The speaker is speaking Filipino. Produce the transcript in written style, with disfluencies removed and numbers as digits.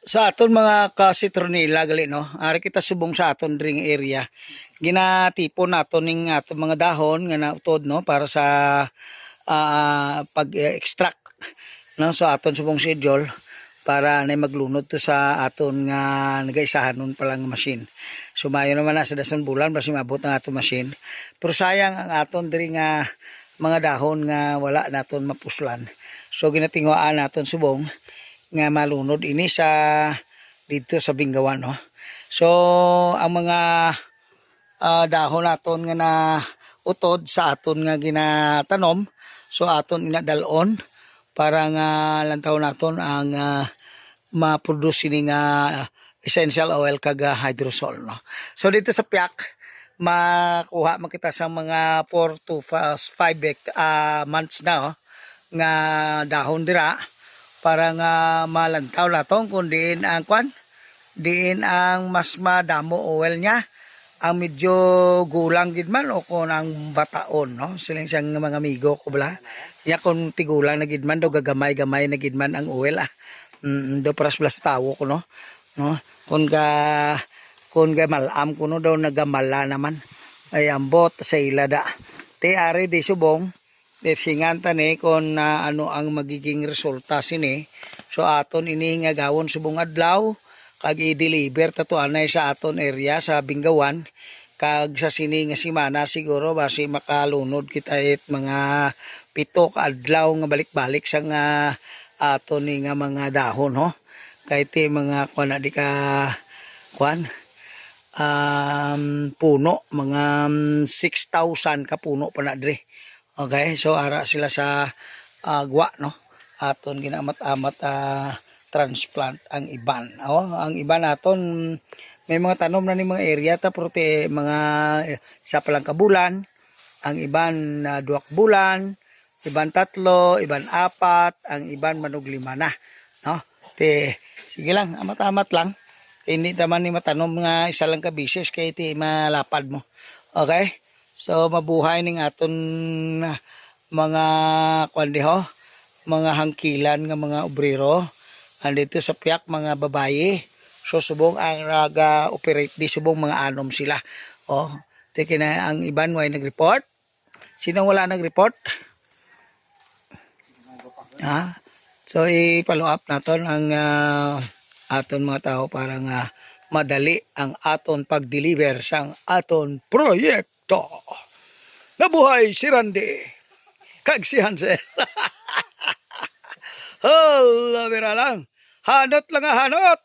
sa aton mga kasitronila gali no, ari kita subong sa aton ring area. Ginatipon naton ning aton mga dahon nga nautod no para sa pag-extract no sa aton subong schedule para na maglunod to sa aton nga nagaisahan nun palang machine. So mayo naman na sa dason bulan basi maabot ang aton machine. Pero sayang ang aton diri nga mga dahon nga wala naton mapuslan. So ginatingwaan naton subong nga malunod ini sa dito sa Bingawan no. So ang mga dahon naton nga na utod sa aton nga ginatanom, so aton inadalon para nga lantaw naton ang ma-produce ini nga essential oil kaga hydrosol no. So dito sa Piak makuha makita sa mga 4 to 5 months na nga dahon dira para nga malantaw naton kung diin ang diin ang mas madamo oil niya ang medyo gulang gid man o kung ang bataon no siling siyang mga amigo ko bala ya kung tigulang na gid man do gagamay-gamay na gid man ang oil do paras blas tawo ko no kung ga malam kuno daw nagamala naman ay ambot sa ilada ti ari di subong singan tani kung ano ang magiging resulta sini. So aton ini nga gawon subong adlaw kag i-deliver tato anay sa aton area sa Bingawan kag sa sini nga semana siguro basi makalunod kita it mga 7 ka adlaw nga balik-balik sa nga aton ni nga mga dahon ho. Kay ti mga kuan di ka kuan puno mga 6,000 ka puno pa na diri. Okay, so ara sila sa gwa no. Aton ginamat-amat transplant ang iban. Ang iban naton may mga tanom na ni mga area ta pero mga isa pa lang ka bulan. Ang iban 2 bulan, iban 3, iban 4, ang iban manog 5 na, no? Sige lang, amat-amat lang. Hindi taman ni matanom nga isa lang ka bisis kay ti malapad mo. Okay? So mabuhay ning aton mga kwandiho, mga hangkilan nga mga obrero andito sa Piak mga babaye. So subong ang naga-operate di subong mga anom sila. Tiki na ang iban way nag-report. Sino wala nag-report? So i-follow up naton ang aton mga tao para nga madali ang aton pag-deliver sang aton proyekto. Nabuhay si Randy kag si Hansel. Hala, bira lang. Hanot lang hanot.